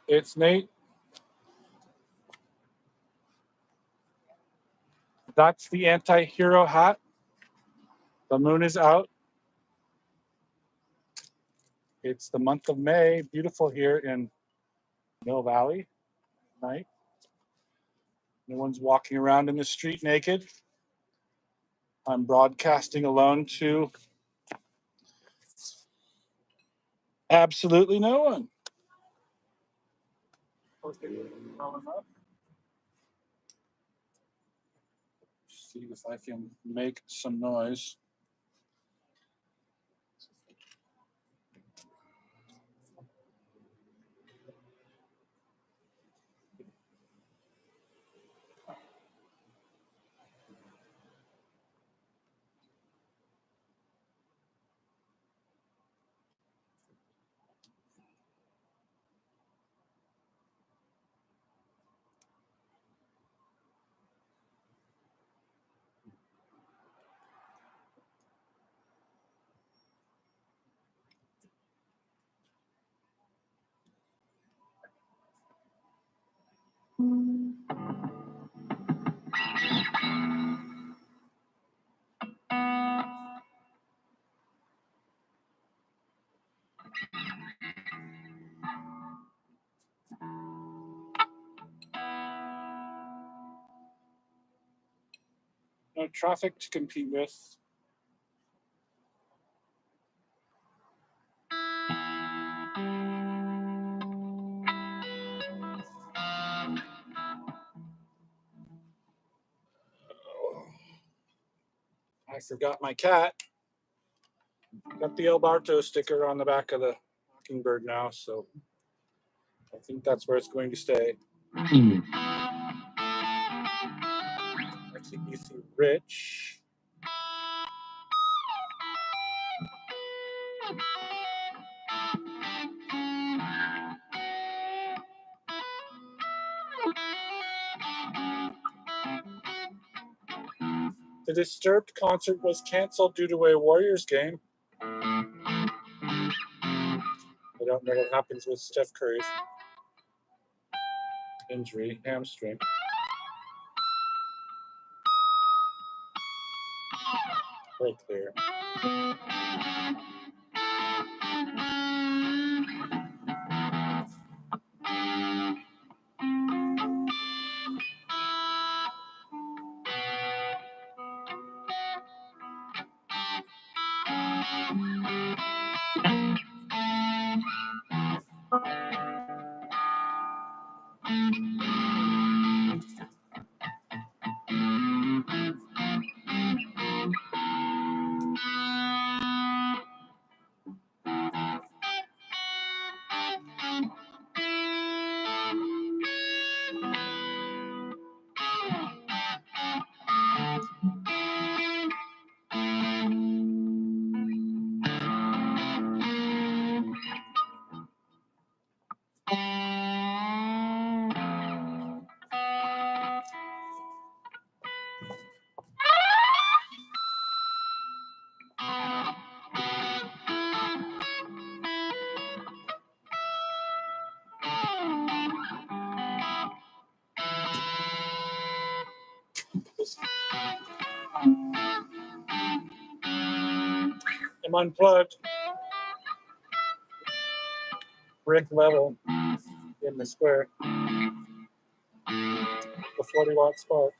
It's Nate. That's the anti-hero hat. The moon is out. It's the month of May. Beautiful here in Mill Valley. Night. No one's walking around in the street naked. I'm broadcasting alone to absolutely no one. See if I can make some noise. No traffic to compete with. I forgot my cat. Got the El Barteau sticker on the back of the mockingbird now, so I think that's where it's going to stay. Actually, you see Rich. The Disturbed concert was canceled due to a Warriors game. I don't know what happens with Steph Curry's injury, hamstring. Very clear. I'm unplugged. Brick level in the square. The 40-watt spark.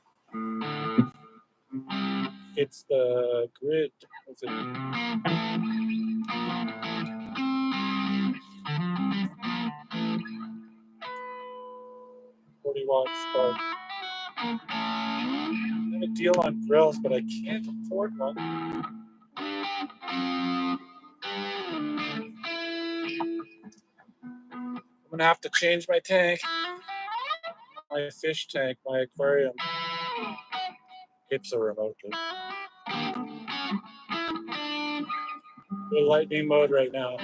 It's the grid. What's it? 40-watt spark. I have a deal on grills, but I can't afford one. I'm gonna have to change my tank. My fish tank, my aquarium. It's a remote. The lightning mode right now.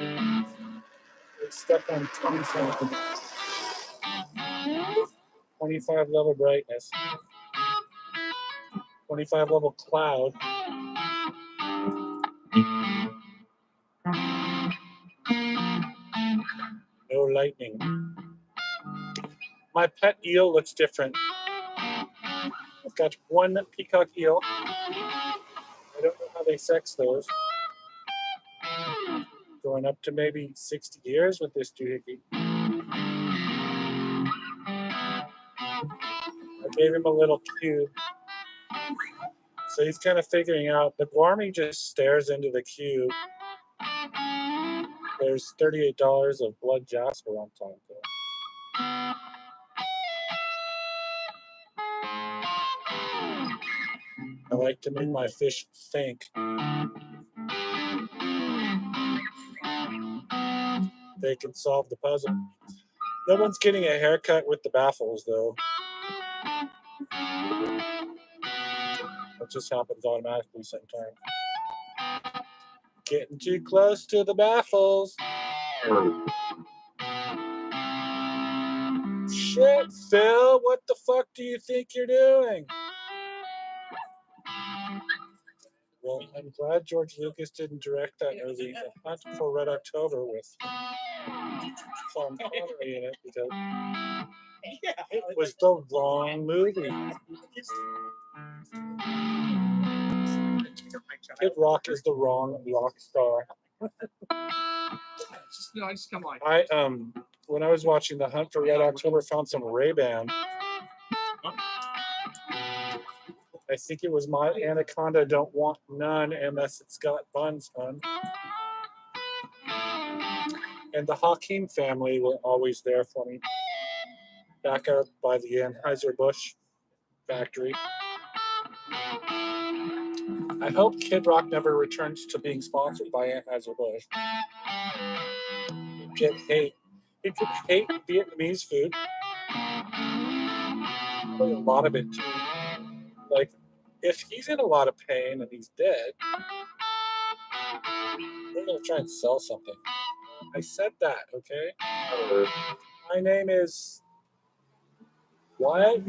It's stuck on 25 level brightness. 25 level cloud. No lightning. My pet eel looks different. I've got one peacock eel. I don't know how they sex those. Going up to maybe 60 years with this doohickey. I gave him a little cube. So he's kind of figuring out. The Guarmy just stares into the cube. There's $38 of blood jasper on top of it. I like to make my fish think. They can solve the puzzle. No one's getting a haircut with the baffles, though. That just happens automatically sometimes. Getting too close to the baffles. Shit, Phil, what the fuck do you think you're doing? Well, I'm glad George Lucas didn't direct that movie, The Hunt for Red October, with Sean Connery in it, because it was the wrong movie. Kid Rock is the wrong rock star. Just come on. When I was watching The Hunt for Red October, found some Ray-Ban. I think it was My Anaconda Don't Want None unless it's got buns on. And the Hakim family were always there for me. Back up by the Anheuser-Busch factory. I hope Kid Rock never returns to being sponsored by Anheuser-Busch. He could hate Vietnamese food. Probably a lot of it too. Like, if he's in a lot of pain and he's dead, they're gonna try and sell something. I said that, okay? My name is what?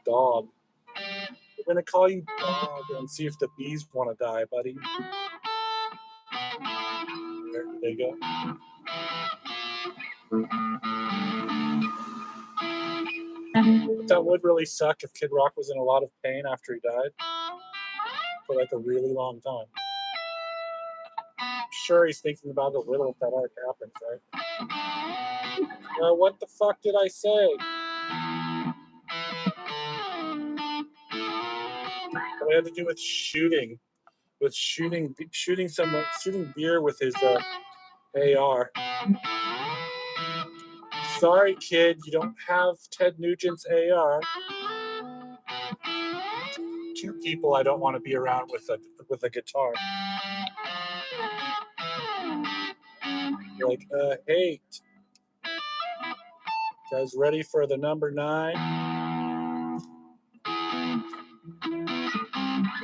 Dog. We're gonna call you Dog and see if the bees want to die, buddy. There they go. That would really suck if Kid Rock was in a lot of pain after he died for like a really long time. I'm sure he's thinking about it a little if that arc happens, right? What the fuck did I say? What had to do with shooting beer with his AR. Sorry, kid, you don't have Ted Nugent's AR. Two people I don't want to be around with a guitar. Like, hate. Guys, ready for the number 9?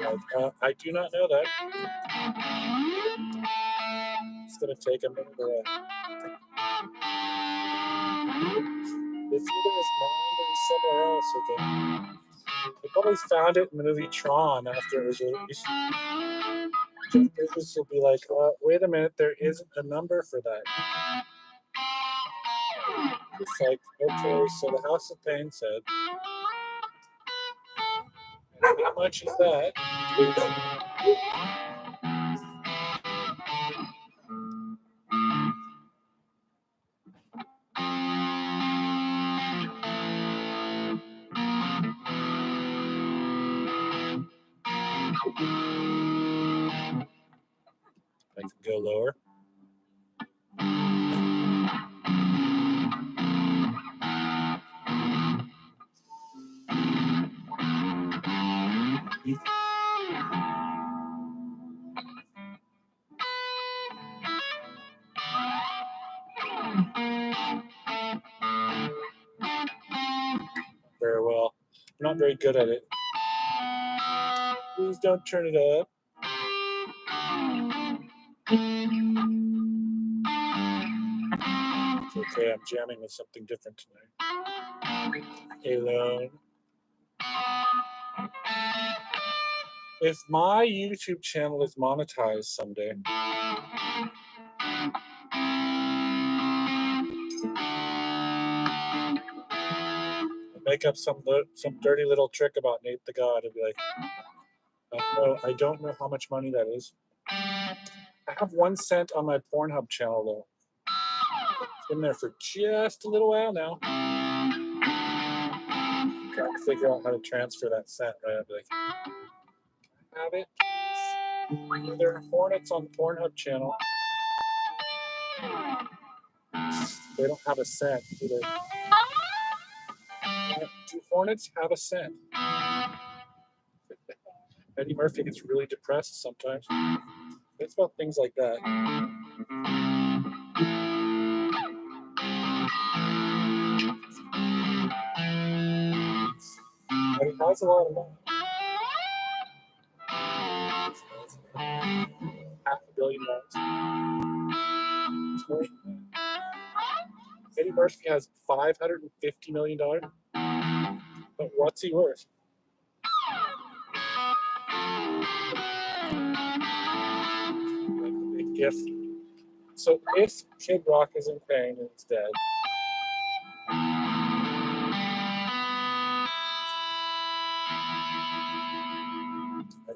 Like, I do not know that. It's gonna take a minute. It's either his mind or he's somewhere else. Okay. They probably found it in the movie Tron after it was released. Jeff Bridges will be like, wait a minute, there isn't a number for that. It's like, okay, so the House of Pain said, How much is that? I can go lower. Very well. I'm not very good at it. Please don't turn it up. It's okay, I'm jamming with something different tonight. Alone. If my YouTube channel is monetized someday, I'll make up some dirty little trick about Nate the God and be like, no, I don't know how much money that is. I have 1 cent on my Pornhub channel though. It's been there for just a little while now. I'm trying to figure out how to transfer that cent, right? I'll be like, have it. There are hornets on the Pornhub channel. They don't have a cent either. Do hornets have a cent? Eddie Murphy gets really depressed sometimes. It's about things like that. But he has a lot of money. $500 million. Eddie Murphy has $550 million. But what's he worth? If Kid Rock is in pain and it's dead, I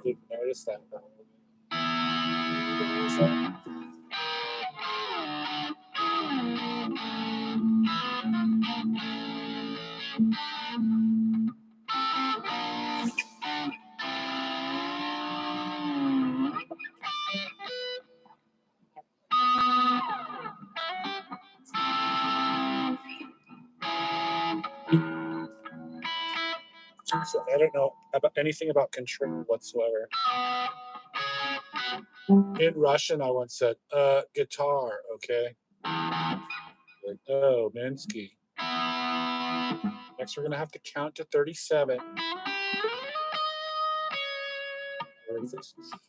didn't notice that. So I don't know about anything about control whatsoever. In Russian, I once said, guitar, okay? Like, oh, Minsky. Next, we're going to have to count to 37.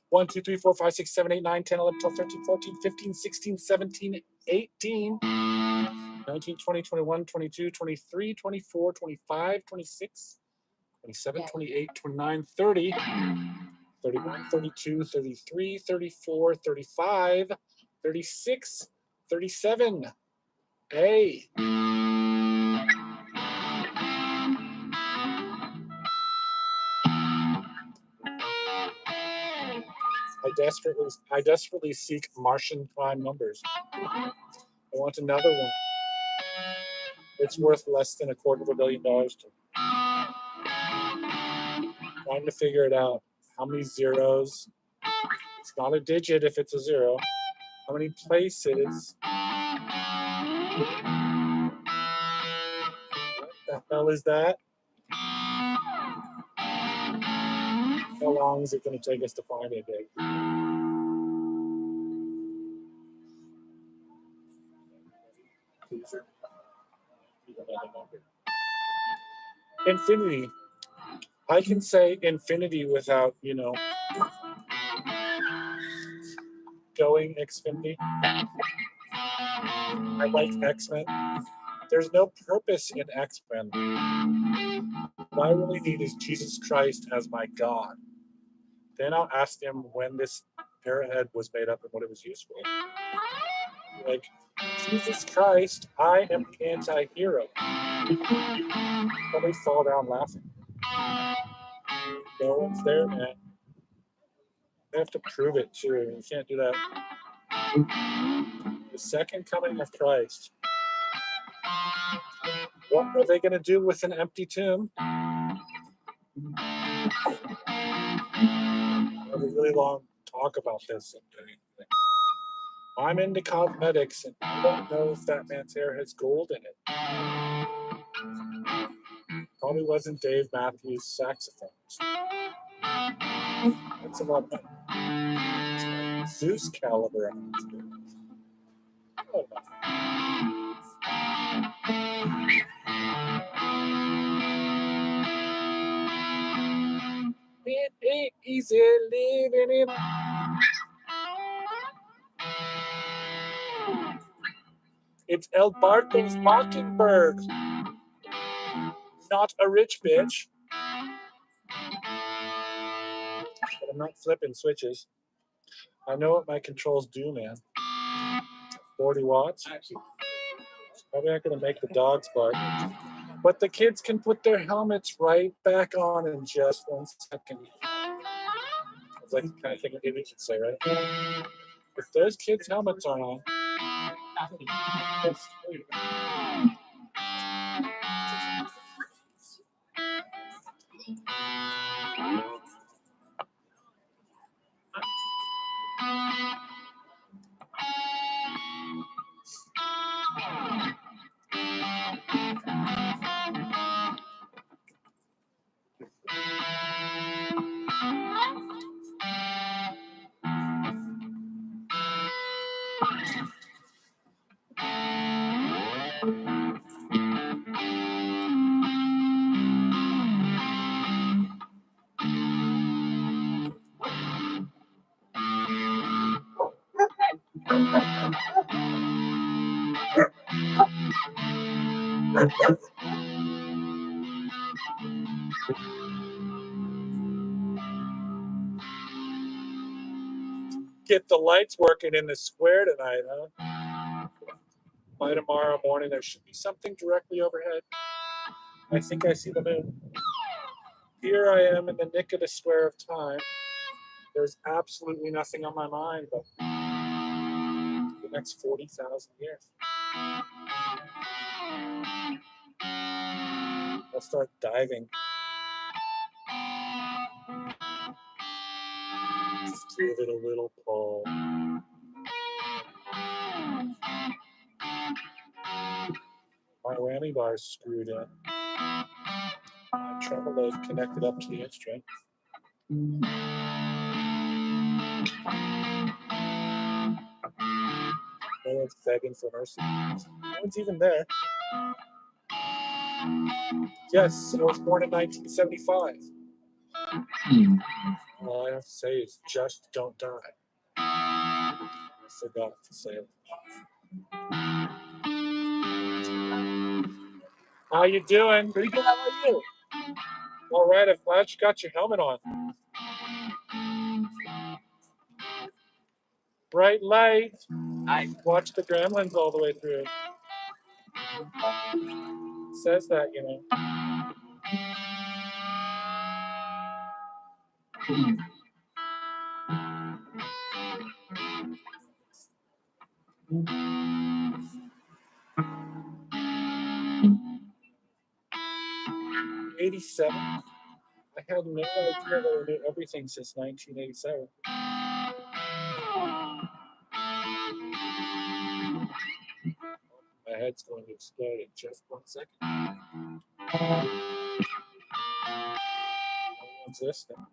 1, 2, 3, 4, 5, 6, 7, 8, 9, 10, 11, 12, 13, 14, 15, 16, 17, 18, 19, 20, 21, 22, 23, 24, 25, 26, 27, 28, 29, 30, 31, 32, 33, 34, 35, 36, 37. A. I desperately seek Martian prime numbers. I want another one. It's worth less than $250 million to me. Trying to figure it out. How many zeros? It's not a digit if it's a zero. How many places? What the hell is that? How long is it going to take us to find it, Dave? Infinity. I can say infinity without, going Xfinity. I like X-Men. There's no purpose in X-Men. What I really need is Jesus Christ as my God. Then I'll ask him when this arrowhead was made up and what it was used for. Like, Jesus Christ, I am the anti-hero. Probably fall down laughing. No one's there, man. They have to prove it too. You can't do that. The second coming of Christ. What are they going to do with an empty tomb? I have a really long talk about this. I'm into cosmetics, and I don't know if that man's hair has gold in it. Probably wasn't Dave Matthews' saxophones. That's a lot of Zeus caliber. I don't know. It ain't easy living in. It's El Bartau's Mockingbird, not a rich bitch. But I'm not flipping switches. I know what my controls do, man. 40 watts. Probably not going to make the dogs bark. But the kids can put their helmets right back on in just 1 second. It's like the kind of thing a baby should say, right? If those kids' helmets aren't on, get the lights working in the square tonight, huh? By tomorrow morning, there should be something directly overhead. I think I see the moon. Here I am in the nick of the square of time. There's absolutely nothing on my mind but the next 40,000 years. I'll start diving. Just give it a little pull. My whammy bar's screwed in. My tremolo's connected up to the instrument. No one's begging for mercy. No one's even there. Yes, I was born in 1975. All I have to say is just don't die. I forgot to say it. How you doing? Pretty good. How are you? All right. I'm glad you got your helmet on. Bright light. I watched the Gremlins all the way through. It says that, you know. '87. I had no idea that I knew everything since 1987. My head's going to explode in just 1 second. What's this thing?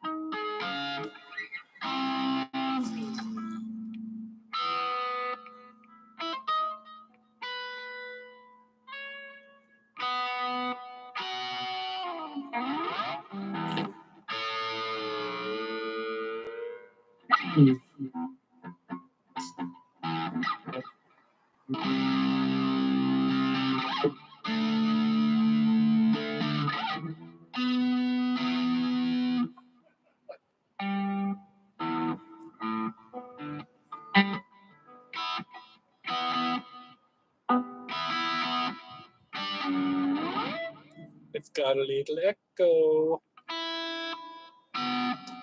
It's got a little echo.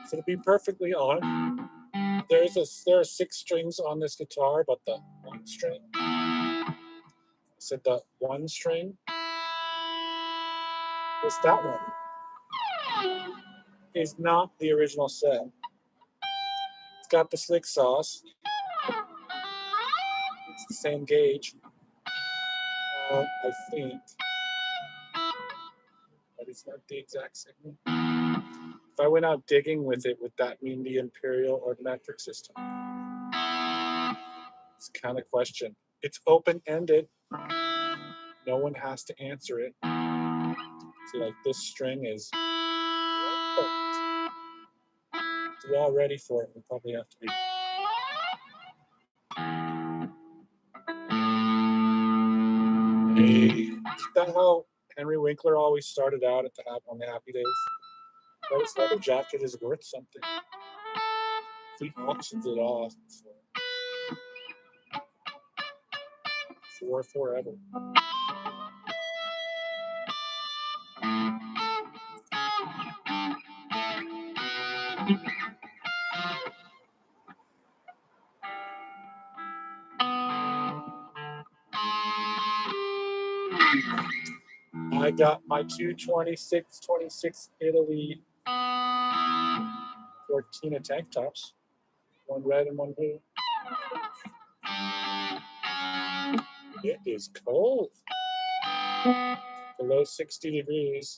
So to be perfectly honest, there are 6 strings on this guitar, but the one string, I said the one string is that one. Is not the original set. It's got the slick sauce. It's the same gauge, I think, but it's not the exact same. If I went out digging with it, would that mean the imperial or the metric system? It's kind of question. It's open-ended. No one has to answer it. See, like this string is to be all ready for it. We probably have to be. Hey, is that how Henry Winkler always started out at on the Happy Days? That his leather jacket is worth something. He auctions it off for forever. I got my 226 Italy Cortina tank tops, one red and one blue. It is cold, below 60 degrees.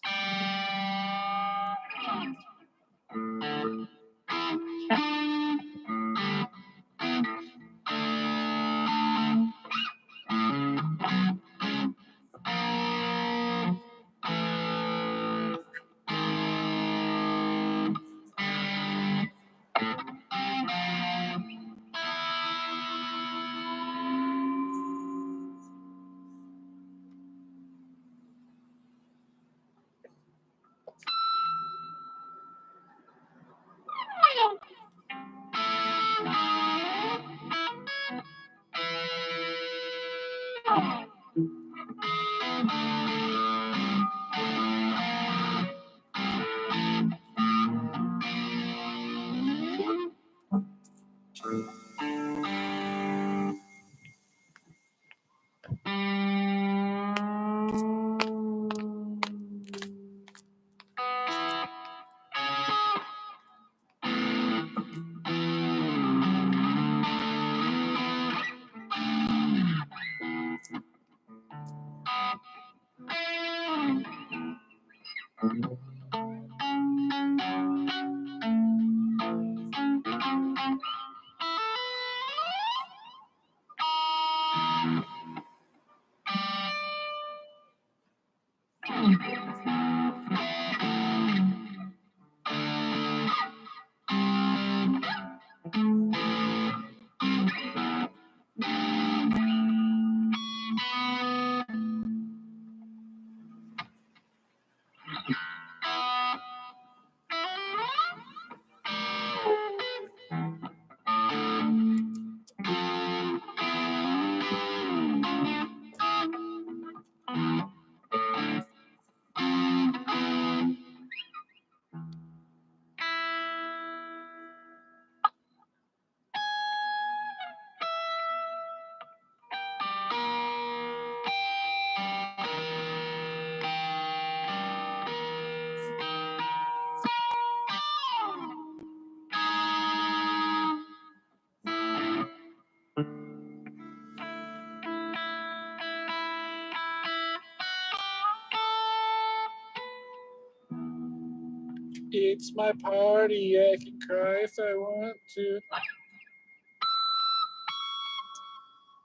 It's my party, I can cry if I want to.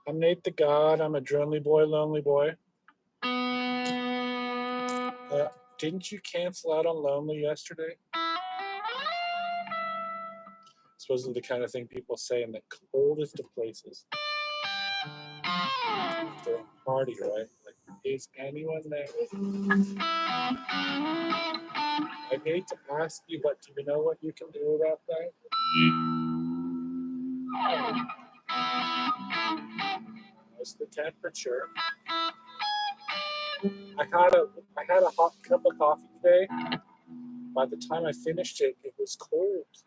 I'm Nate the God, I'm a lonely boy. Didn't you cancel out on Lonely yesterday? Supposedly the kind of thing people say in the coldest of places. They're a party, right? Like, is anyone there? I hate to ask you, but do you know what you can do about that? It's the temperature. I had a hot cup of coffee today. By the time I finished it, it was cold.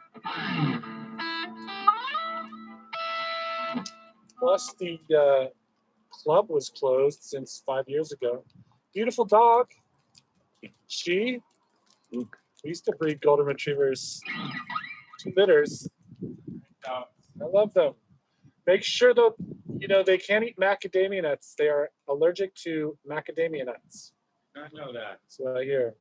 Plus, the club was closed since 5 years ago. Beautiful dog. We used to breed golden retrievers, 2 litters. I love them. Make sure though, they can't eat macadamia nuts. They are allergic to macadamia nuts. I know that. That's what I hear.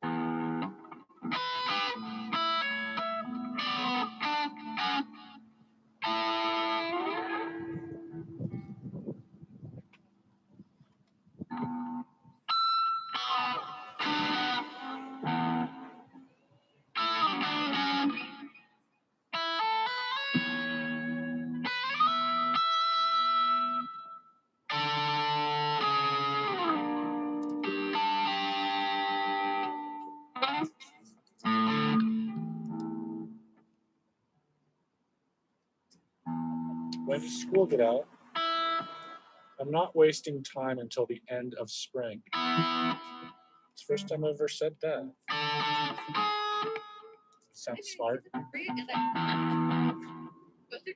When does school get out? I'm not wasting time until the end of spring. It's the first time I've ever said that. Sounds smart.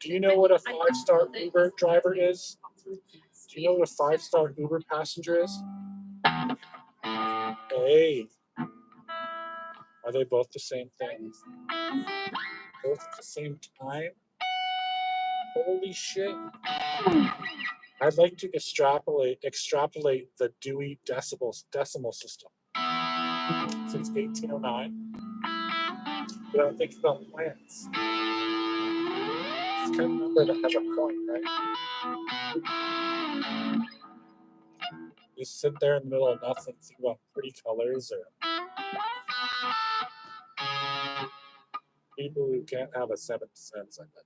Do you know what a 5-star Uber driver is? Do you know what a 5-star Uber passenger is? Hey. Are they both the same thing? Both at the same time? Holy shit. I'd like to extrapolate the Dewey decimal system since 1809. But I think about plants. It's kind of a number that has a point, right? Just sit there in the middle of nothing, think about pretty colors or people who can't have a 7th sense like that.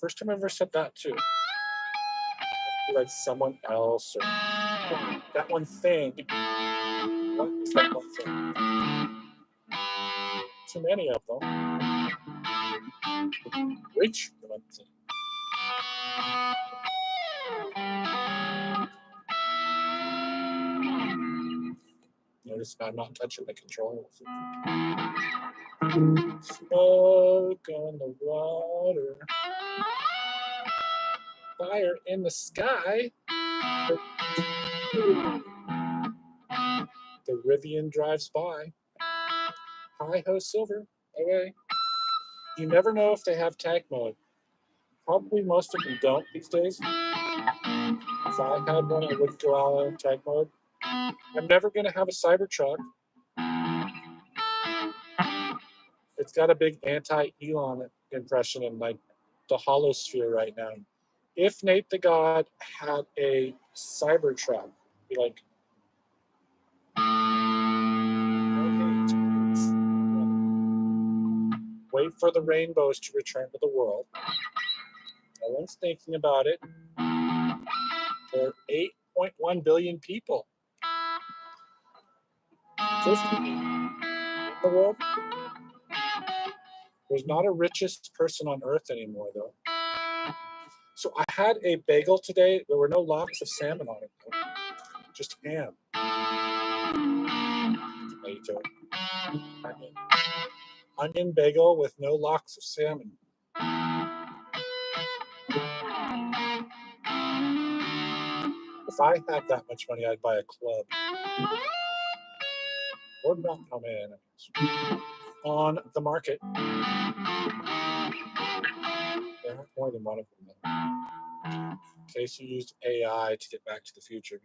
First time I ever said that too. Like someone else or that one thing. What is that one thing? Too many of them. Which one thing? Notice I'm not touching the controls. Smoke on the water. Fire in the sky. The Rivian drives by. Hi-ho, Silver. Away. You never know if they have tag mode. Probably most of them don't these days. If I had one, I would go out on tag mode. I'm never going to have a Cybertruck. It's got a big anti-Elon impression in like the holosphere right now. If Nate the God had a Cybertruck, be like, wait for the rainbows to return to the world. No one's thinking about it. There are 8.1 billion people. 50 in the world. There's not a richest person on earth anymore, though. So I had a bagel today. There were no lox of salmon on it, though. Just ham. Tomato. Onion bagel with no lox of salmon. If I had that much money, I'd buy a club. Or not how many enemies. On the market. There aren't more than one of them, though. In case you used AI to get Back to the Future.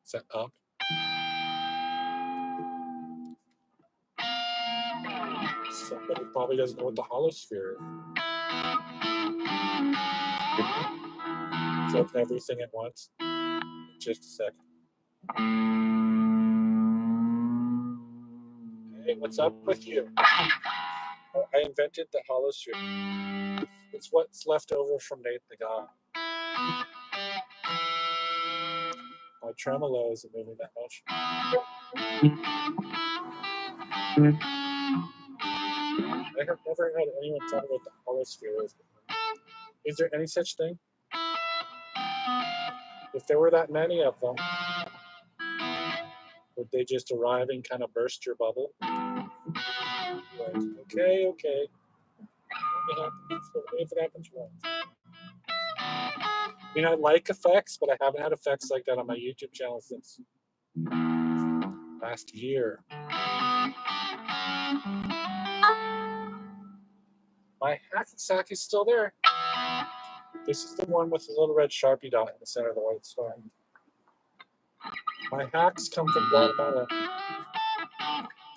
Set up. Somebody probably doesn't know what the holosphere is. It's open everything at once. Just a second. Hey, what's up with you? Oh, I invented the holosphere. It's what's left over from Nate the God. My tremolo isn't moving that much. I have never had anyone tell me what the holosphere is. Is there any such thing? If there were that many of them, would they just arrive and kind of burst your bubble? Like, okay, okay. If it happens once. I mean, I like effects, but I haven't had effects like that on my YouTube channel since last year. My hacky sack is still there. This is the one with the little red Sharpie dot in the center of the white star. My hacks come from Guatemala.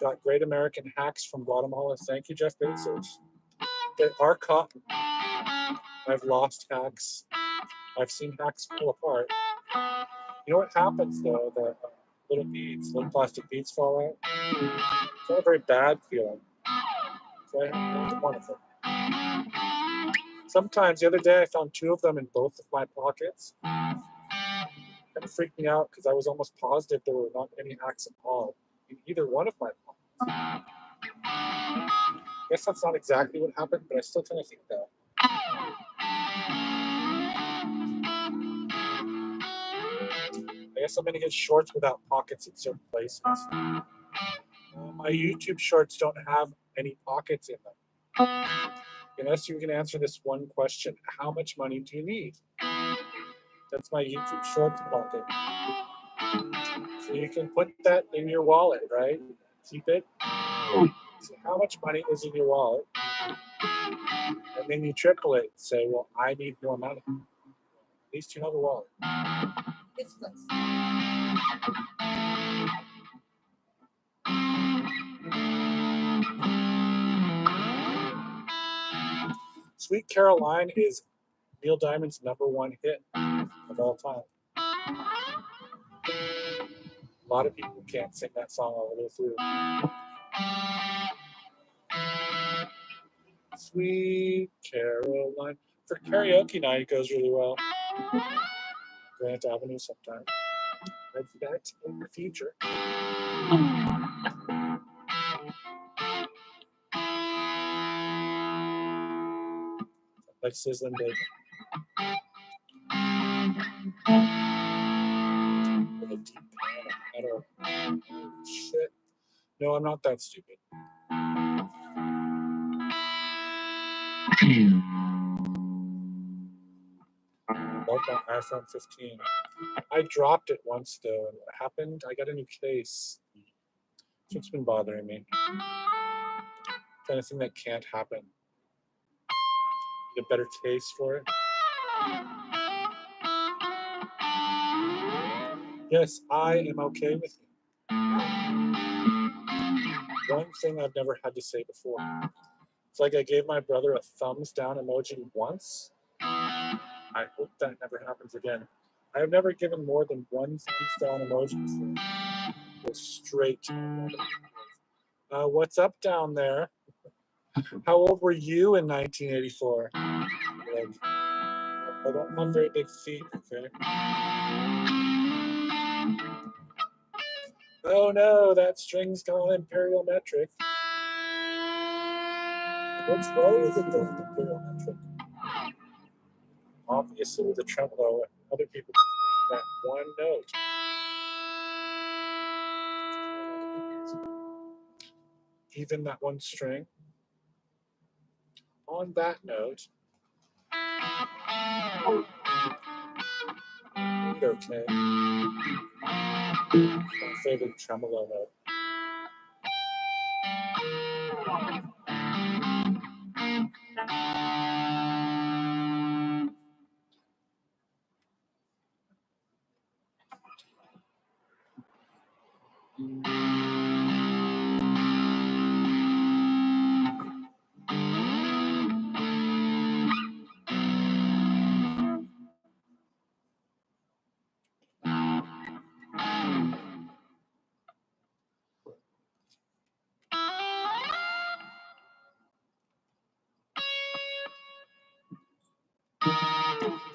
Got great American hacks from Guatemala. Thank you, Jeff Bezos. They are cotton. I've lost hacks. I've seen hacks fall apart. You know what happens though? The little beads, little plastic beads fall out. It's not a very bad feeling. So I have one of them. Sometimes the other day I found 2 of them in both of my pockets. Kind of freaked me out because I was almost positive there were not any hacks at all in either one of my pockets. I guess that's not exactly what happened, but I still kind of think that. I guess I'm going to get shorts without pockets in certain places. My YouTube shorts don't have any pockets in them. Unless you can answer this one question, how much money do you need? That's my YouTube shorts pocket. So you can put that in your wallet, right? Keep it. So how much money is in your wallet? And then you triple it. Say, well, I need more money. At least you have a wallet. Sweet Caroline is Neil Diamond's #1 hit of all time. A lot of people can't sing that song all the way through. Sweet Caroline. For karaoke night, it goes really well. Grant Avenue sometime. I bet in the future. Like sizzling bacon. With a deep pan of metal. Shit. No, I'm not that stupid. Love my iPhone 15. I dropped it once though, and what happened? I got a new case. That's what's been bothering me. Kind of thing that can't happen. Get a better case for it. Yes, I am okay with you. One thing I've never had to say before. It's like I gave my brother a thumbs down emoji once. I hope that never happens again. I have never given more than 1 thumbs down emoji before. Go straight to my brother. What's up down there? How old were you in 1984? Like, I don't have very big feet, okay? Oh no, that string's gone imperial metric. Which way is it going imperial metric? Obviously with a tremolo, other people think that one note. Even that one string. On that note, okay. It's my favorite tremolo note.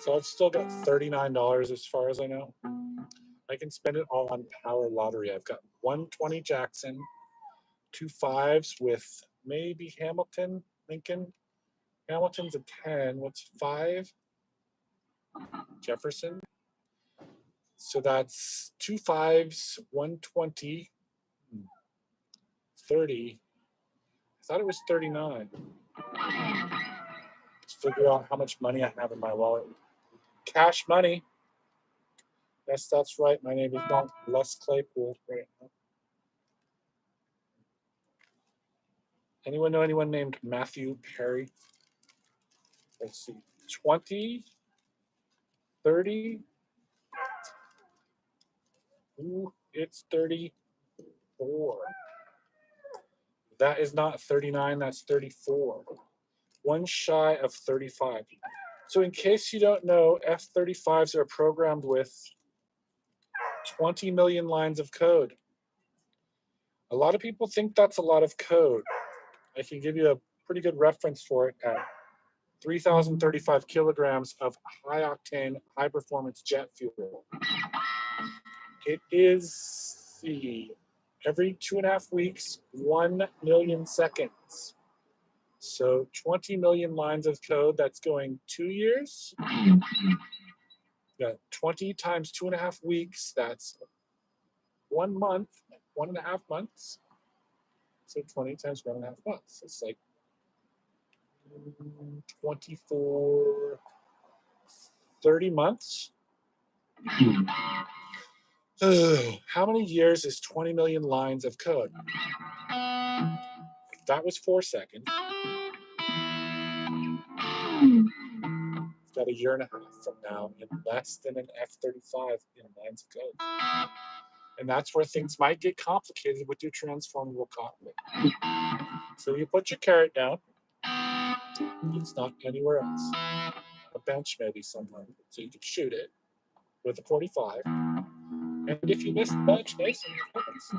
So I've still got $39 as far as I know. I can spend it all on Power Lottery. I've got 120 Jackson, 2 5s with maybe Hamilton, Lincoln. Hamilton's a 10. What's 5? Jefferson. So that's 2 5s, 120, 30, thought it was 39. Let's figure out how much money I have in my wallet. Cash money. Yes, that's right. My name is not Les Claypool right now. Anyone know anyone named Matthew Perry? Let's see. 20, 30. Ooh, it's 34. That is not 39, that's 34. One shy of 35. So in case you don't know, F-35s are programmed with 20 million lines of code. A lot of people think that's a lot of code. I can give you a pretty good reference for it at 3,035 kilograms of high-octane, high-performance jet fuel. It is every 2.5 weeks, 1 million seconds. So 20 million lines of code, that's going 2 years. Got 20 times 2.5 weeks, that's 1 month, 1.5 months. So 20 times 1.5 months. It's like 24, 30 months. How many years is 20 million lines of code? That was 4 seconds. Got a year and a half from now in less than an F-35 in lines of code. And that's where things might get complicated with your transformable cockpit. So you put your carrot down. It's not anywhere else. A bench maybe somewhere, so you can shoot it with a 45. And if you miss the bench, nice and happens.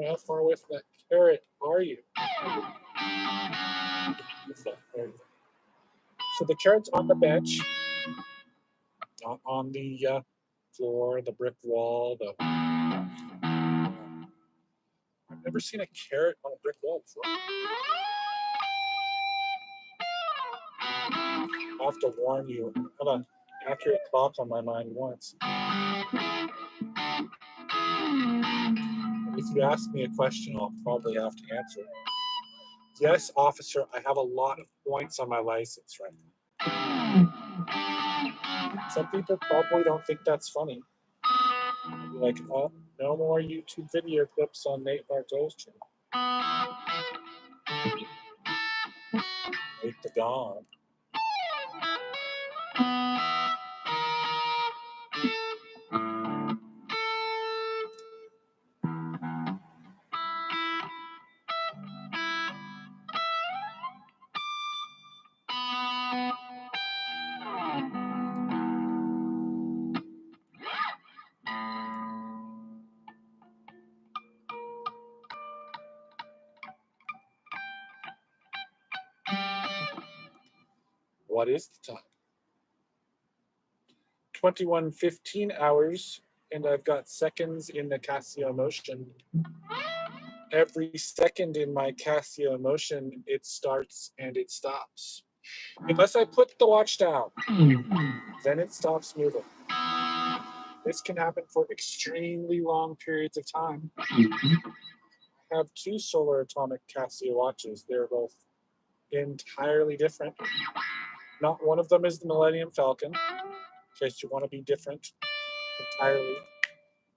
How far away from that carrot are you? So the carrot's on the bench, not on the floor, the brick wall. I've never seen a carrot on a brick wall before. I have to warn you. Hold on. Accurate clock on my mind once. If you ask me a question, I'll probably have to answer it. Yes, officer, I have a lot of points on my license right now. Some people probably don't think that's funny. They'll be like, oh, no more YouTube video clips on Nate Barteau's channel. Nate the Gone. What is the time? 21:15 hours, and I've got seconds in the Casio motion. Every second in my Casio motion, it starts and it stops. Unless I put the watch down, then it stops moving. This can happen for extremely long periods of time. I have 2 solar atomic Casio watches. They're both entirely different. Not one of them is the Millennium Falcon, in case you want to be different entirely.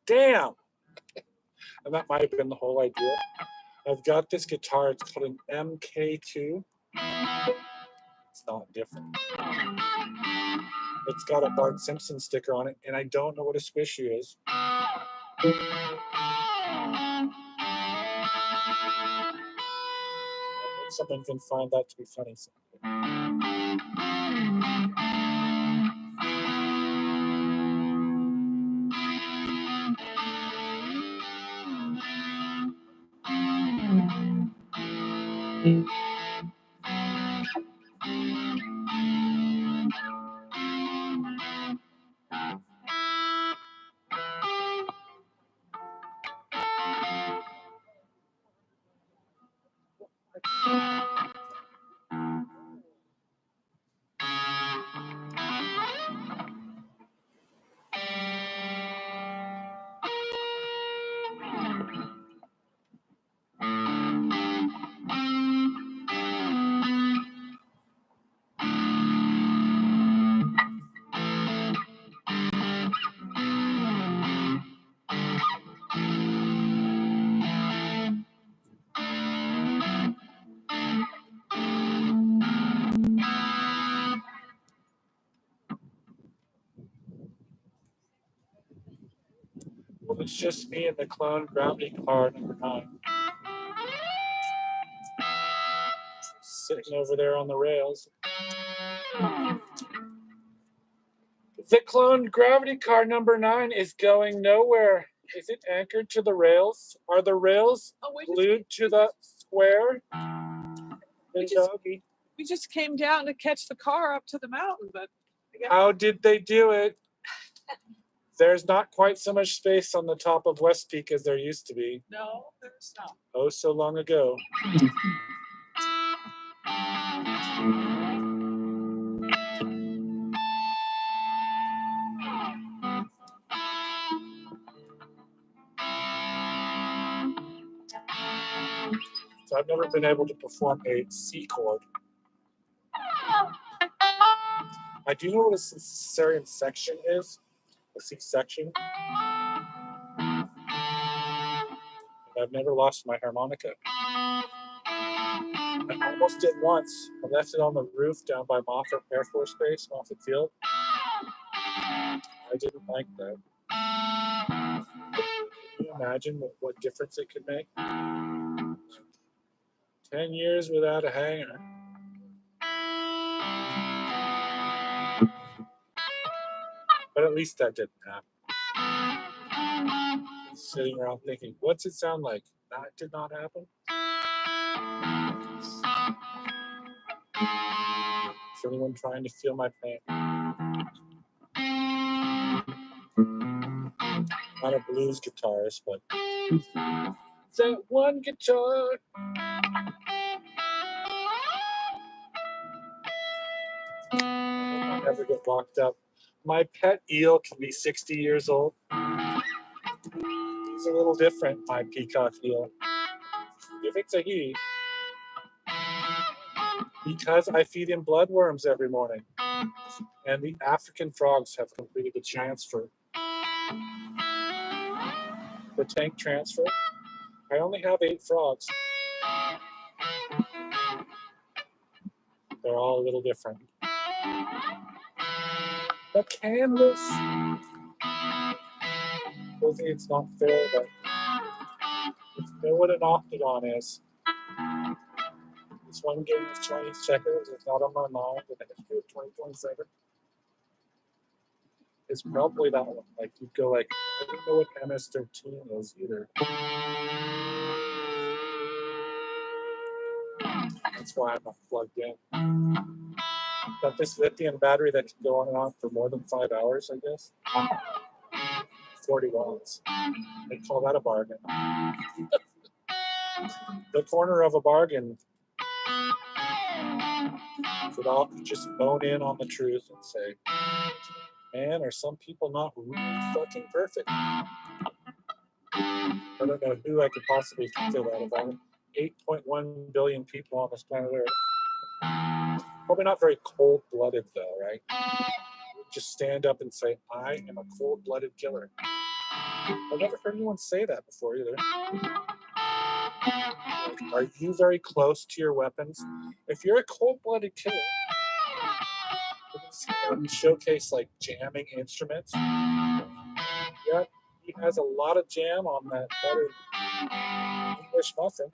Damn! And that might have been the whole idea. I've got this guitar, it's called an MK2. It's not different. It's got a Bart Simpson sticker on it, and I don't know what a squishy is. Someone can find that to be funny someday. It's just me and the clone gravity car number 9. Sitting over there on the rails. The clone gravity car number 9 is going nowhere. Is it anchored to the rails? Are the rails glued to the square? We just came down to catch the car up to the mountain, but how did they do it? There's not quite so much space on the top of West Peak as there used to be. No, there's not. Oh, so long ago. So I've never been able to perform a C chord. I do know what a Caesarean section is, a C section. And I've never lost my harmonica. I almost did once. I left it on the roof down by Moffett Air Force Base, Moffett Field. I didn't like that. Can you imagine what difference it could make? 10 years without a hanger. But at least that didn't happen. Sitting around thinking, what's it sound like? That did not happen. Is anyone trying to feel my pain? Not a blues guitarist, but that one guitar. I'll never get locked up. My pet eel can be 60 years old. He's a little different, my peacock eel. If it's a he, because I feed him bloodworms every morning. And the African frogs have completed the transfer. The tank transfer. I only have 8 frogs. They're all a little different. The canvas. Hopefully it's not fair, but if you know what an octagon is, this one game of Chinese checkers is not on my mind in the history of 2027. It's probably that one. Like you go like, I don't know what MS-13 is either. That's why I'm not plugged in. Got this lithium battery that can go on and on for more than 5 hours, I guess. 40 watts. They call that a bargain. The corner of a bargain. So I'll just bone in on the truth and say, man, are some people not really fucking perfect? I don't know who I could possibly think of that of all 8.1 billion people on this planet Earth. Probably not very cold-blooded though, right? Just stand up and say, I am a cold-blooded killer. I've never heard anyone say that before either. Like, are you very close to your weapons? If you're a cold-blooded killer, you can see out and showcase like jamming instruments. Yeah, he has a lot of jam on that buttered English muffin.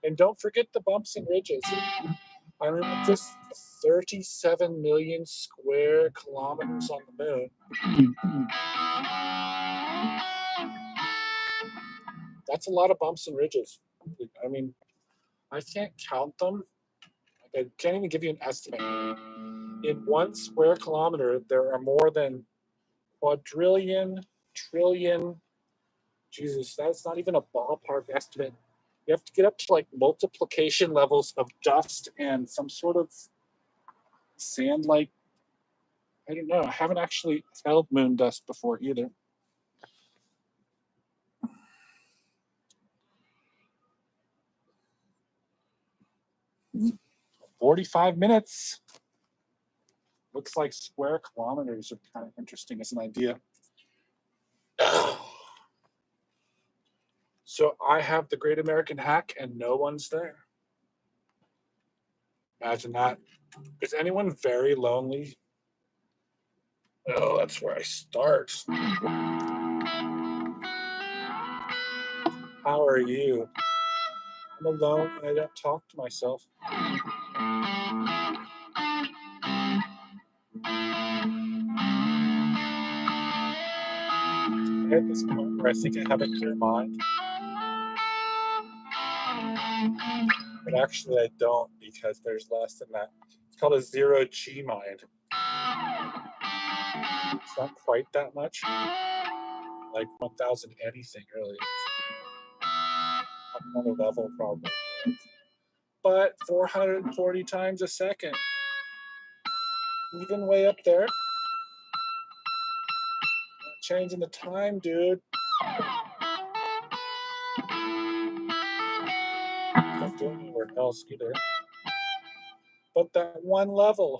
And don't forget the bumps and ridges. I mean, just 37 million square kilometers on the moon. That's a lot of bumps and ridges. I mean, I can't count them. I can't even give you an estimate. In 1 square kilometer, there are more than quadrillion, trillion. Jesus, that's not even a ballpark estimate. You have to get up to like multiplication levels of dust and some sort of sand like, I don't know. I haven't actually felt moon dust before either. Mm. 45 minutes. Looks like square kilometers are kind of interesting as an idea. So I have the Great American Hack and no one's there. Imagine that. Is anyone very lonely? Oh, that's where I start. How are you? I'm alone and I don't talk to myself. I hit this point where I think I have a clear mind. But actually I don't, because there's less than that. It's called a zero G mind. It's not quite that much. Like 1000 anything really. Another level probably. But 440 times a second. Even way up there. Not changing the time, dude. Not doing anywhere else either. But that one level.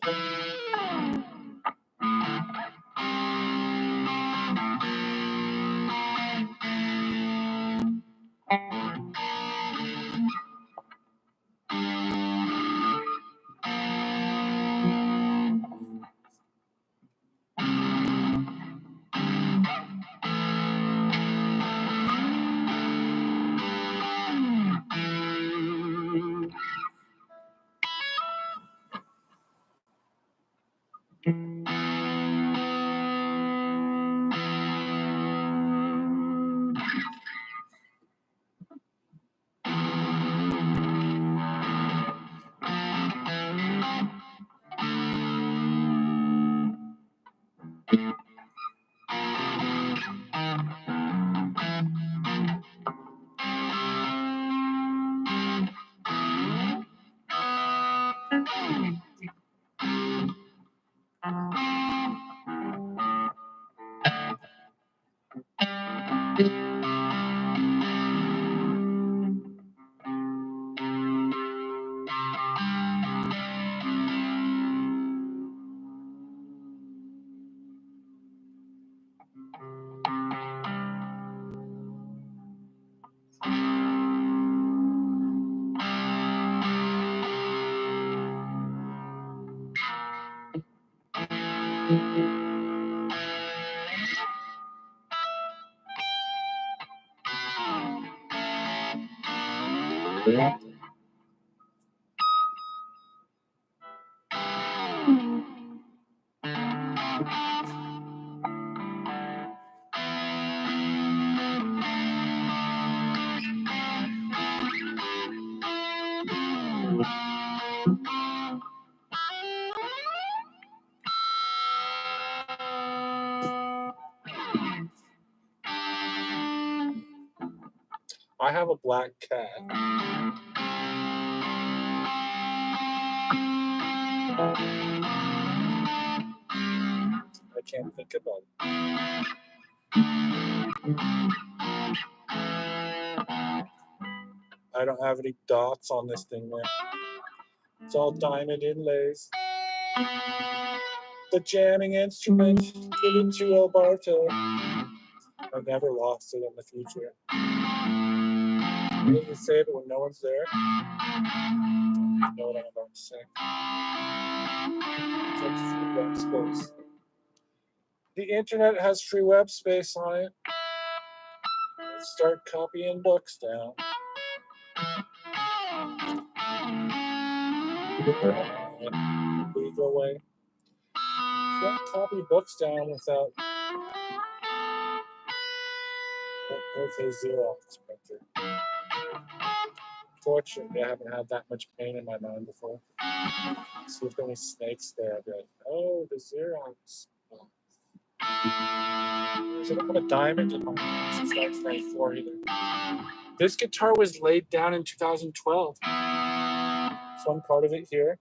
I have a black cat. I can't think about it. I don't have any dots on this thing, man. It's all diamond inlays. The jamming instrument given to El Barteau. I've never lost it in the future. You can say it when no one's there. You know what I'm about to say. It's like free web space. The internet has free web space on it. Let's start copying books down. Legal way. You can't copy books down without a Xerox printer. Fortunately, I haven't had that much pain in my mind before. See if there are any snakes there. I'd be like, oh, the Xerox. So I don't put a diamond in my hand since 1994 either. This guitar was laid down in 2012. There's one part of it here.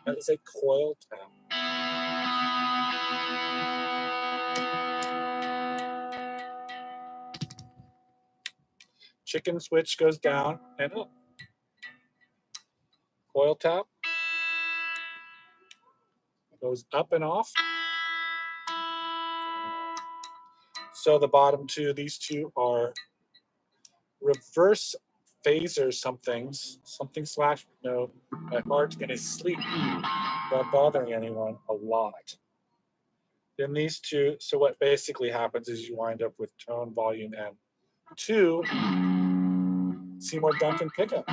That is a coil tap. Chicken switch goes down and up. Coil tap goes up and off. So the bottom two, these two are reverse phaser somethings. Something slash, no, my heart's gonna sleep without bothering anyone a lot. Then these two, so what basically happens is you wind up with tone, volume, and 2 Seymour Duncan pickup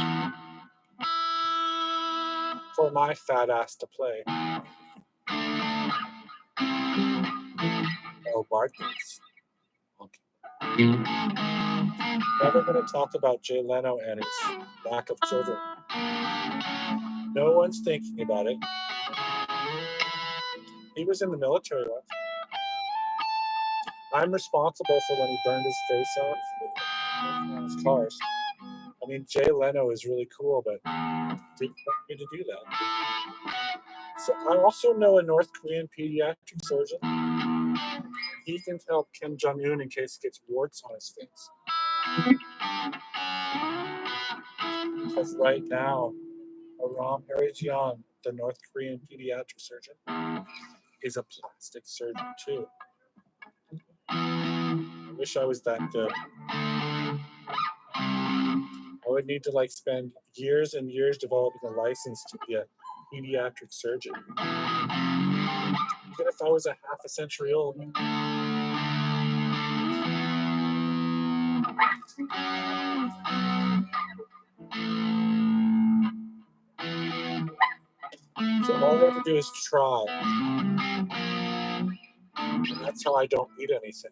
for my fat ass to play. Oh, Bartau's. Okay. Never going to talk about Jay Leno and his lack of children. No one's thinking about it. He was in the military once. I'm responsible for when he burned his face off on his cars. I mean, Jay Leno is really cool, but didn't want me to do that. So I also know a North Korean pediatric surgeon. He can help Kim Jong-un in case he gets warts on his face. Because right now, Aram Harijian, the North Korean pediatric surgeon, is a plastic surgeon too. I wish I was that good. I would need to spend years and years developing a license to be a pediatric surgeon. Even if I was a half a century old. So all I have to do is try. And that's how I don't eat anything.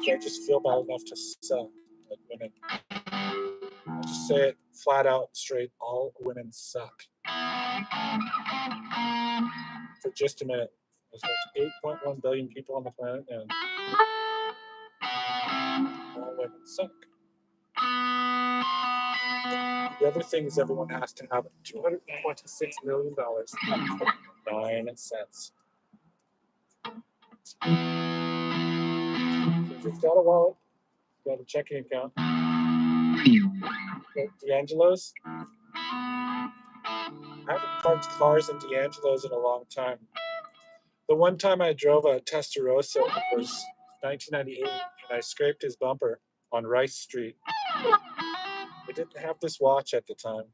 I just feel bad enough to suck like women. I'll just say it flat out straight. All women suck. For just a minute. There's 8.1 billion people on the planet and all women suck. The other thing is everyone has to have $226 million. 9 cents. If you've got a wallet, you've got a checking account. D'Angelo's. I haven't parked cars in D'Angelo's in a long time. The one time I drove a Testarossa was 1998, and I scraped his bumper on Rice Street. I didn't have this watch at the time.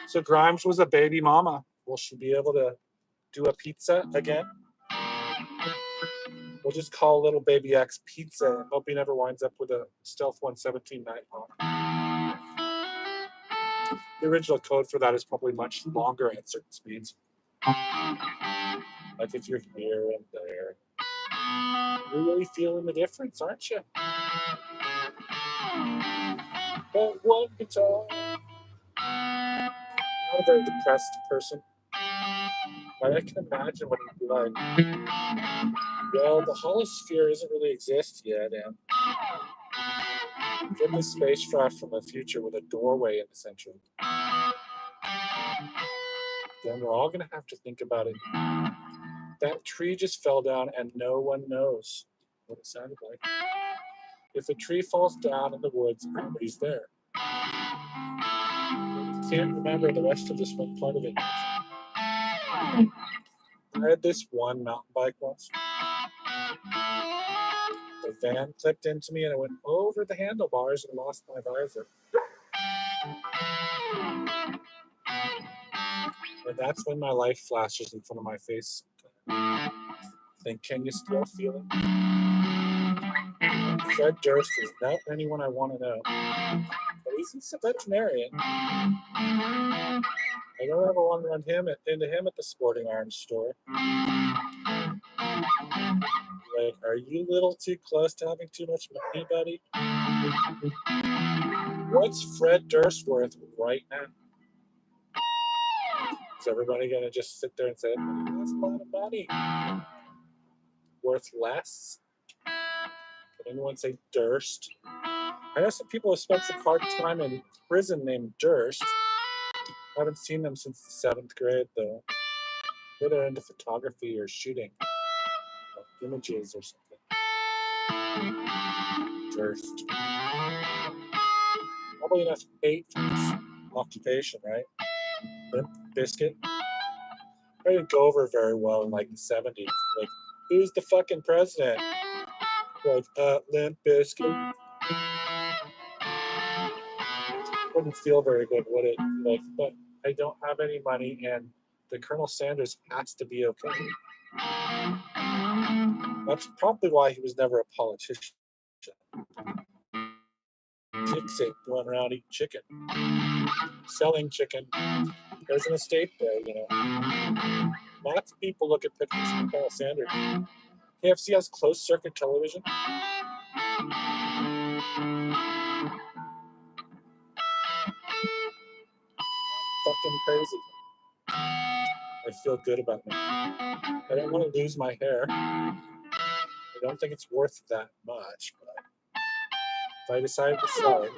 So Grimes was a baby mama. Will she be able to do a pizza again? We'll just call little baby X pizza and hope he never winds up with a Stealth 117 Nighthawk. The original code for that is probably much longer at certain speeds. Like if you're here and there. You're really feeling the difference, aren't you? But one guitar. I'm not a very depressed person. But I can imagine what it'd be like. Well, the holosphere doesn't really exist yet, and get the spacecraft from the future with a doorway in the center. Then we're all going to have to think about it. That tree just fell down, and no one knows what it sounded like. If a tree falls down in the woods, nobody's there. You can't remember the rest of this one part of it. I had this one mountain bike once. The van clipped into me and I went over the handlebars and lost my visor. And that's when my life flashes in front of my face. Think, can you still feel it? Fred Durst is not anyone I want to know. But he's a veterinarian. I don't ever want to run into him at the Sporting Arms store. Like, are you a little too close to having too much money, buddy? What's Fred Durst worth right now? Is everybody going to just sit there and say, that's a lot of money? Worth less? Can anyone say Durst? I know some people have spent some hard time in prison named Durst. I haven't seen them since the 7th grade, though. Maybe they're into photography or shooting images or something. Durst. Probably enough hate for this occupation, right? Limp Biscuit. I didn't go over very well in the 70s. Like, who's the fucking president? Like, Limp Biscuit. Wouldn't feel very good, would it? Like, but I don't have any money, and the Colonel Sanders has to be okay. That's probably why he was never a politician. Kicks it, going around eating chicken, selling chicken. There's an estate there, you know. Lots of people look at pictures of Paul Sanders. KFC has closed circuit television. Fucking crazy. I feel good about me. I don't want to lose my hair. I don't think it's worth that much, but if I decided to sell it,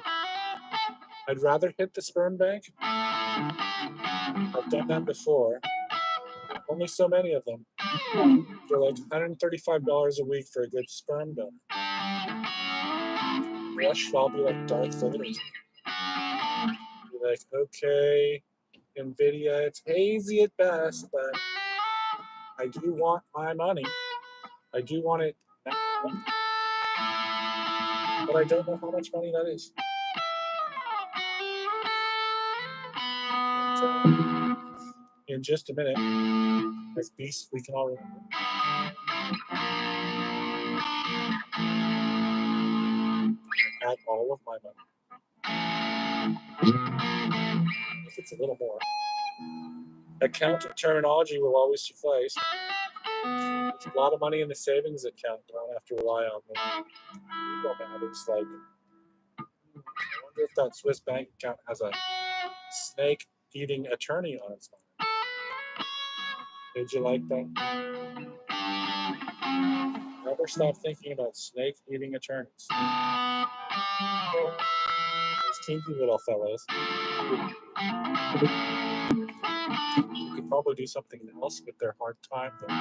I'd rather hit the sperm bank. I've done that before. Only so many of them. They're like $135 a week for a good sperm donor. Rush should all be like Darth Vader. Be like, okay, NVIDIA, it's hazy at best, but I do want my money. I do want it now. But I don't know how much money that is. And, in just a minute, as beasts we can all remember. Add all of my money. If it's a little more. Accountant terminology will always suffice. There's a lot of money in the savings account. I don't have to rely on the legal matters. Like, I wonder if that Swiss bank account has a snake-eating attorney on its mind. Did you like that? Never stop thinking about snake-eating attorneys. Those kinky little fellows. You could probably do something else with their hard time, though.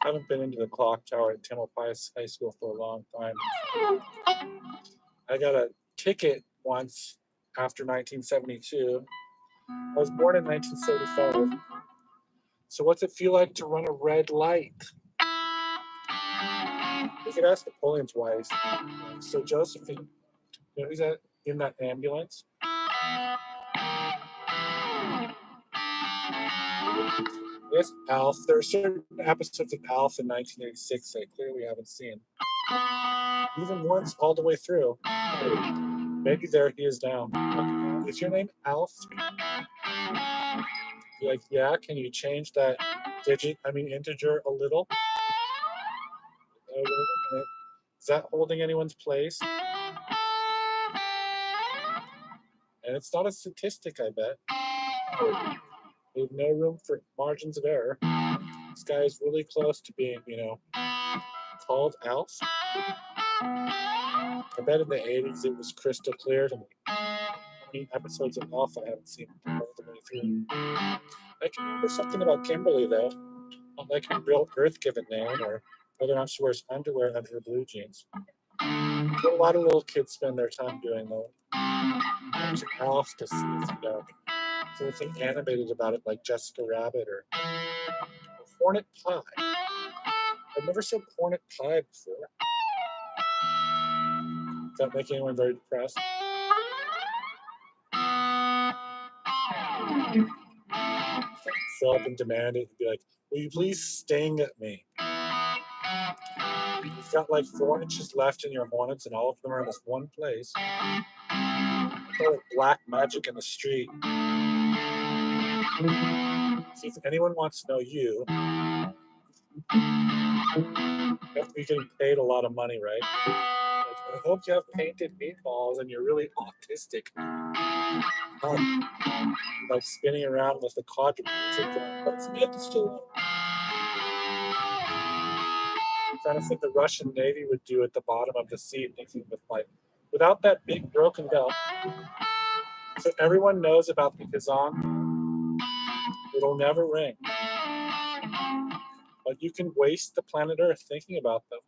I haven't been into the clock tower at Tamalpais High School for a long time. I got a ticket once after 1972. I was born in 1975. So what's it feel like to run a red light? You could ask Napoleon's wife. So Josephine, you know who's that in that ambulance? Yes, Alf. There are certain episodes of Alf in 1986 I clearly haven't seen. Even once all the way through. Maybe there he is now. Is your name Alf? You're like, yeah, can you change that integer a little? Oh, wait a minute. Is that holding anyone's place? And it's not a statistic, I bet. We have no room for margins of error. This guy is really close to being, called Alf. I bet in the 80s it was crystal clear to me. How many episodes of Alf I haven't seen all the way through. I can remember something about Kimberly, though. Not like her real Earth-given name or whether or not she wears underwear under her blue jeans. What a lot of little kids spend their time doing, though. Watching Alf to see if, there's anything animated about it, like Jessica Rabbit or Hornet Pie. I've never said Hornet Pie before. Does that make anyone very depressed? Show up and demand it and be like, will you please sting me? You've got like 4 inches left in your hornets and all of them are in this one place. I call it black magic in the street. See, if anyone wants to know you have to be getting paid a lot of money, right? Like, I hope you have painted meatballs and you're really autistic. Like spinning around with the quadrupeds. I'm trying to think the Russian Navy would do at the bottom of the sea, thinking with like without that big broken bell. So everyone knows about the kazan. It'll never ring. But you can waste the planet Earth thinking about them.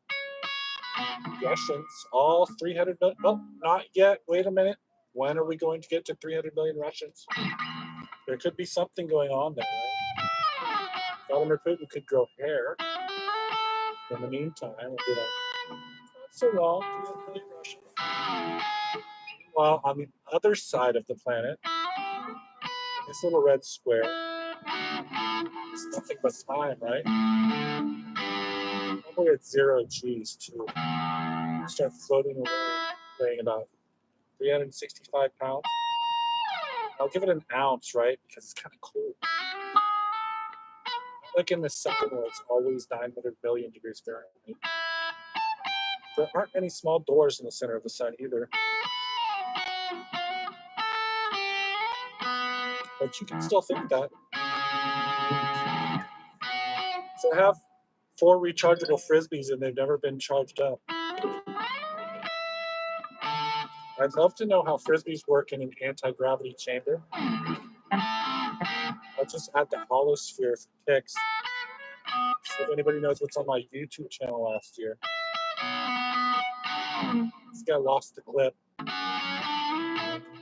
Russians, all 300 million. Oh, not yet. Wait a minute. When are we going to get to 300 million Russians? There could be something going on there, right? Vladimir Putin could grow hair. In the meantime, we'll be like, not so long, 300 million Russians. While on the other side of the planet, this little red square is nothing but time, right? Probably at 0 G's too. Start floating away, weighing about 365 pounds. I'll give it an ounce, right? Because it's kind of cold. Like in the sun where it's always 900 million degrees Fahrenheit. There aren't any small doors in the center of the sun either. But you can still think that. So I have 4 rechargeable frisbees and they've never been charged up. I'd love to know how frisbees work in an anti-gravity chamber. I'll just add the hollow sphere for kicks. See if anybody knows what's on my YouTube channel last year. This guy lost the clip.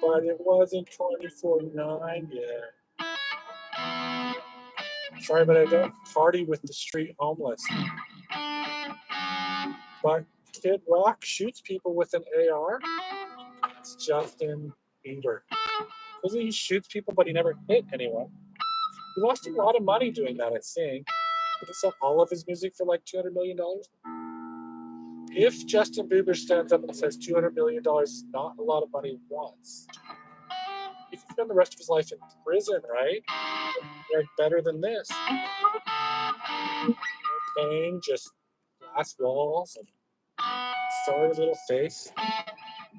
But it wasn't 2049 yet. Sorry, but I don't party with the street homeless. But Kid Rock shoots people with an AR. It's Justin Bieber. Because he shoots people, but he never hit anyone. He lost a lot of money doing that, I think. Did he sell all of his music for like $200 million? If Justin Bieber stands up and says $200 million is not a lot of money once, he can spend the rest of his life in prison, right? Like better than this. No pain, just glass walls and sorry little face.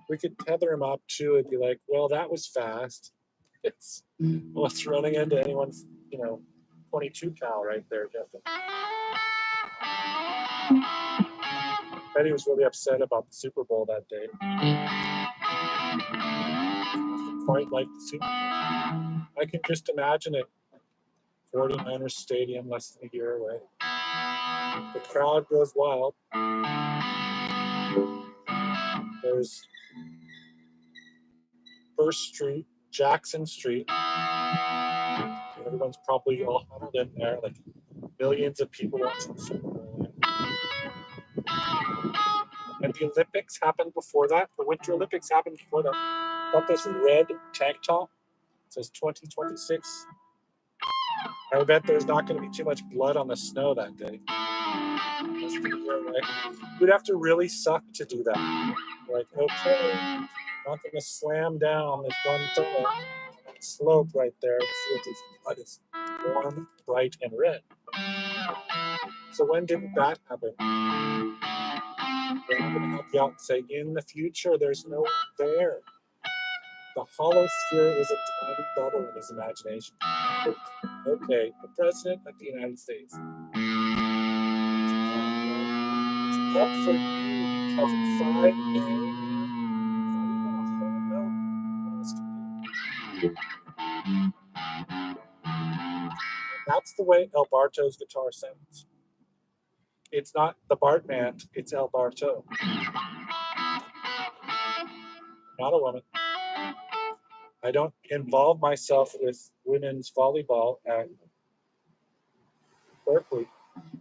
We could tether him up too and be like, well, that was fast. It's running into anyone's, 22 cal right there, Justin. Betty was really upset about the Super Bowl that day. Quite like the Super Bowl. I can just imagine it. 49ers Stadium, less than a year away. The crowd goes wild. There's First Street, Jackson Street. Everyone's probably all huddled in there, like millions of people watching the Super Bowl. And the Olympics happened before that. The Winter Olympics happened before that. Got this red tank top. It says 2026. I bet there's not going to be too much blood on the snow that day. We'd have to really suck to do that. Like, okay, not going to slam down this one slope right there and see if this blood is warm, bright, and red. So when did that happen? They're going to help you out and say, in the future, there's no one there. The hollow sphere is a tiny bubble in his imagination. Okay, the President of the United States. It's up for you because it's 5 days. That's the way El Bartau's guitar sounds. It's not the Bartman, it's El Barteau. Not a woman. I don't involve myself with women's volleyball at Berkeley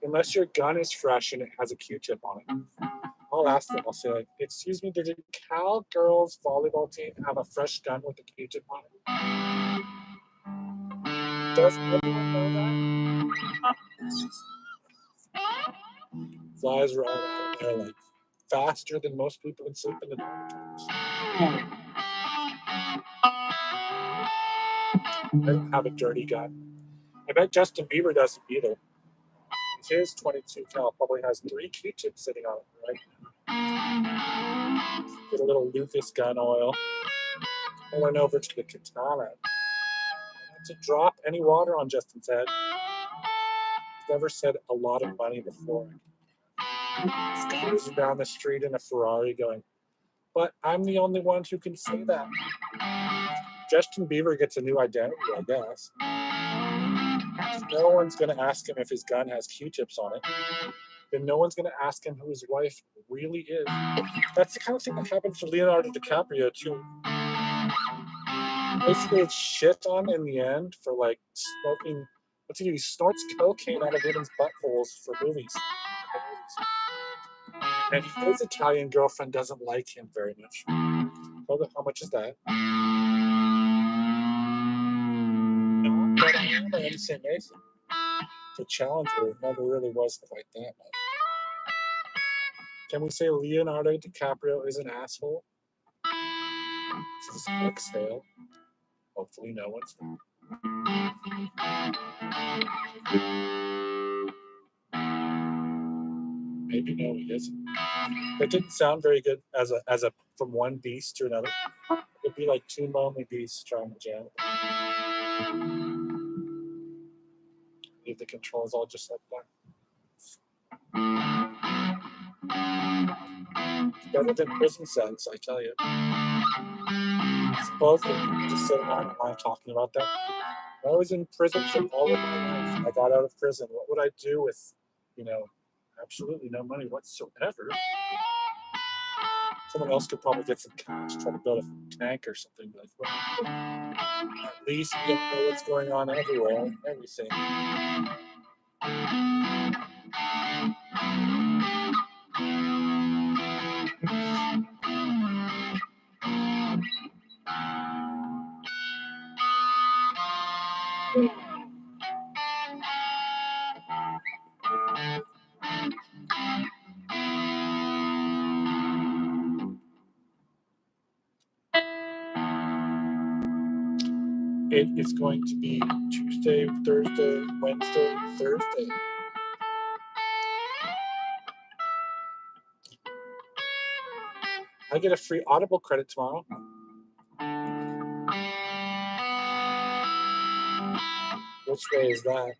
unless your gun is fresh and it has a Q-tip on it. I'll ask them, I'll say, like, excuse me, did the Cal girls volleyball team have a fresh gun with a Q-tip on it? Does everyone know that? Flies around out there like faster than most people can sleep in the dormitories. I don't have a dirty gun. I bet Justin Bieber doesn't either. His 22 cal probably has 3 Q-tips sitting on it right now. Get a little Lucas gun oil. I went over to the katana. Not to drop any water on Justin's head. He's never said a lot of money before. He's cruising down the street in a Ferrari going, But I'm the only one who can say that. Justin Bieber gets a new identity, I guess. No one's going to ask him if his gun has Q-tips on it. Then no one's going to ask him who his wife really is. That's the kind of thing that happens to Leonardo DiCaprio, too. Basically, it's shit on in the end for, like, smoking. What's he do? He snorts cocaine out of women's buttholes for movies. And his Italian girlfriend doesn't like him very much. How much is that? No, but I am St. Mason. The Challenger never really was quite that much. Can we say Leonardo DiCaprio is an asshole? This is a quick sale. Hopefully no one's there. Maybe no, he isn't. That didn't sound very good as a from one beast to another. It'd be like two lonely beasts trying to jam. Leave the controls all just like that. It's better than prison sentence, I tell you. Supposedly, just sitting on the line talking about that. I was in prison for all of my life. I got out of prison. What would I do with, absolutely no money whatsoever? Someone else could probably get some cash, try to build a tank or something. Like, well, at least we don't know what's going on everywhere, everything. It is going to be Tuesday, Thursday, Wednesday, Thursday. I get a free Audible credit tomorrow. Which way is that?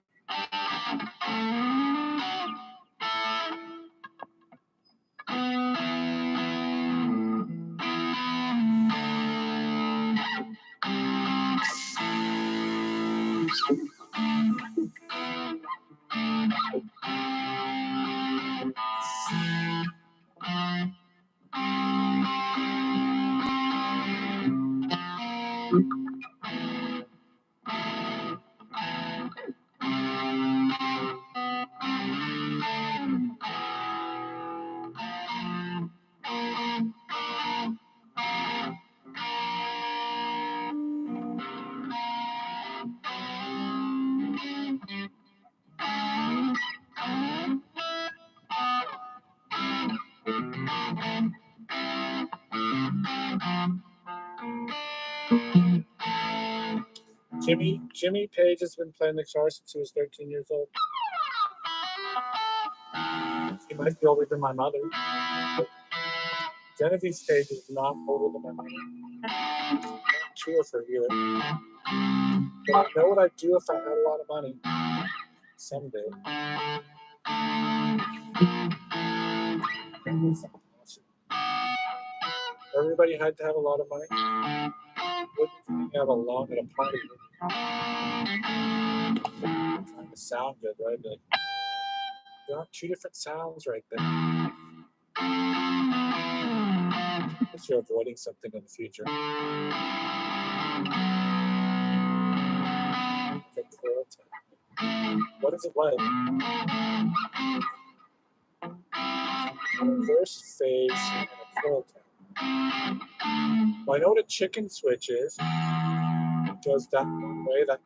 Jimmy Page has been playing the guitar since he was 13 years old. He might be older than my mother. Genevieve Page is not older than my mother. Not two of her either. But I know what I'd do if I had a lot of money. Someday. Everybody had to have a lot of money. Wouldn't have a long at a party. Trying to sound good, right? Like, there are two different sounds right there. If you're avoiding something in the future. What is it like? A reverse phase and a coil tap. Well, I know what a chicken switch is. It goes that one way, that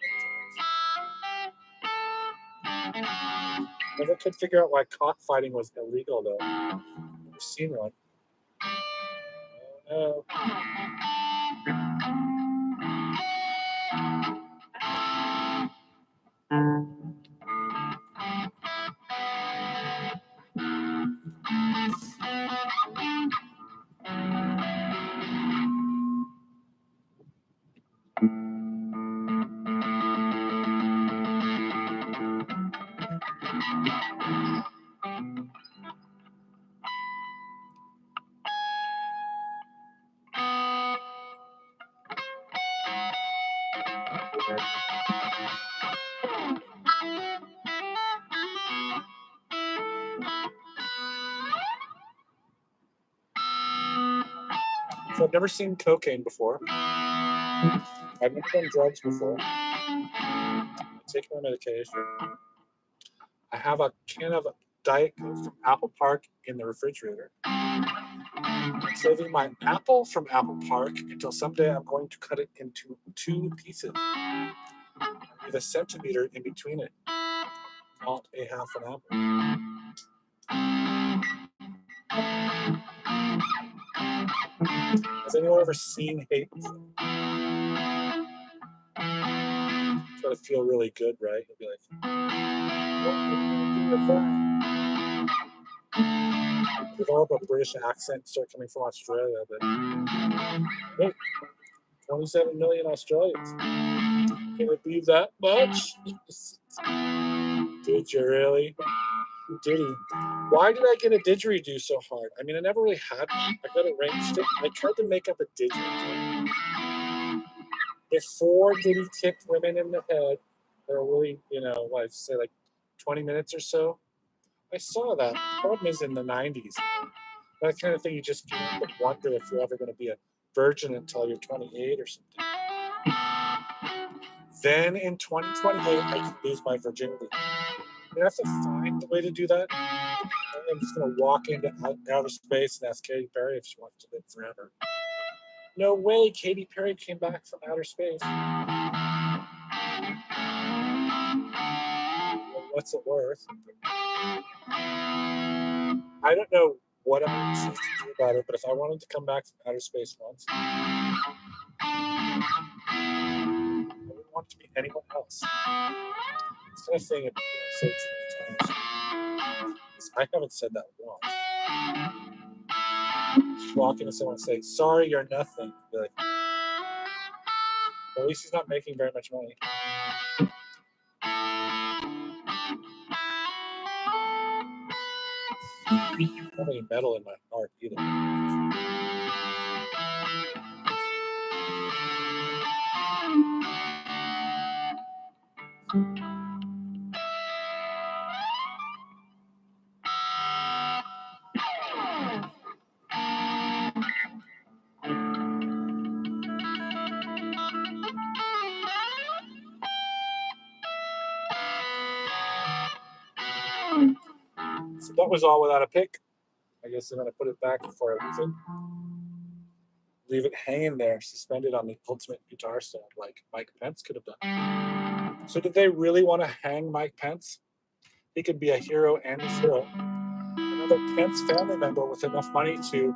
many times. Never could figure out why cockfighting was illegal, though. Never seen one. Oh, no. So I've never seen cocaine before. I've never done drugs before. I take my medication. I have a can of Diet Coke from Apple Park in the refrigerator. I'm saving my apple from Apple Park until someday I'm going to cut it into 2 pieces. With a centimeter in between it, not a half an apple. Has anyone ever seen hate before? It's gotta feel really good, right? You'll be like, what are you gonna do with that? Develop a British accent, start coming from Australia, but hey, 27 million Australians. Can it be that much? Did you really? Did he? Why did I get a didgeridoo so hard? I mean, I never really had one. I got arranged it. I tried to make up a didgeridoo. Before Diddy kicked women in the head, or really, what I'd say, like 20 minutes or so. I saw that. The problem is in the 90s. That kind of thing, you just can't wonder if you're ever going to be a virgin until you're 28 or something. Then in 2028, I can lose my virginity. You have to find the way to do that. I'm just going to walk into outer space and ask Katy Perry if she wants to live forever. No way, Katy Perry came back from outer space. Well, what's it worth? I don't know what I would choose to do about it, but if I wanted to come back from outer space once, I wouldn't want it to be anyone else. It's kind of thing that people say too many times. I haven't said that once. Just walk into someone and say, sorry, you're nothing. Be like, well, at least he's not making very much money. I don't have any metal in my heart either. So that was all without a pick. I guess I'm going to put it back before I leave it. Leave it hanging there, suspended on the ultimate guitar stand, like Mike Pence could have done. So did they really want to hang Mike Pence? He could be a hero and a hero. Another Pence family member with enough money to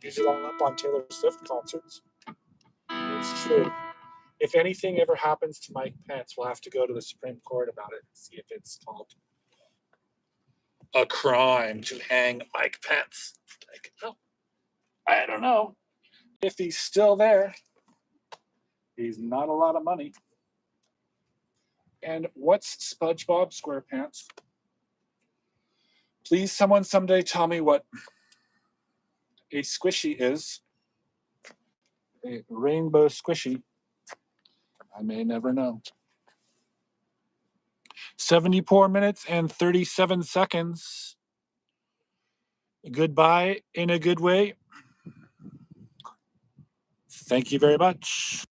use it all up on Taylor Swift concerts. It's true. If anything ever happens to Mike Pence, we'll have to go to the Supreme Court about it and see if it's called a crime to hang Mike Pence. Like, no, I don't know. If he's still there, he's not a lot of money. And what's SpongeBob SquarePants? Please, someone someday tell me what a squishy is. A rainbow squishy. I may never know. 74 minutes and 37 seconds. Goodbye in a good way. Thank you very much.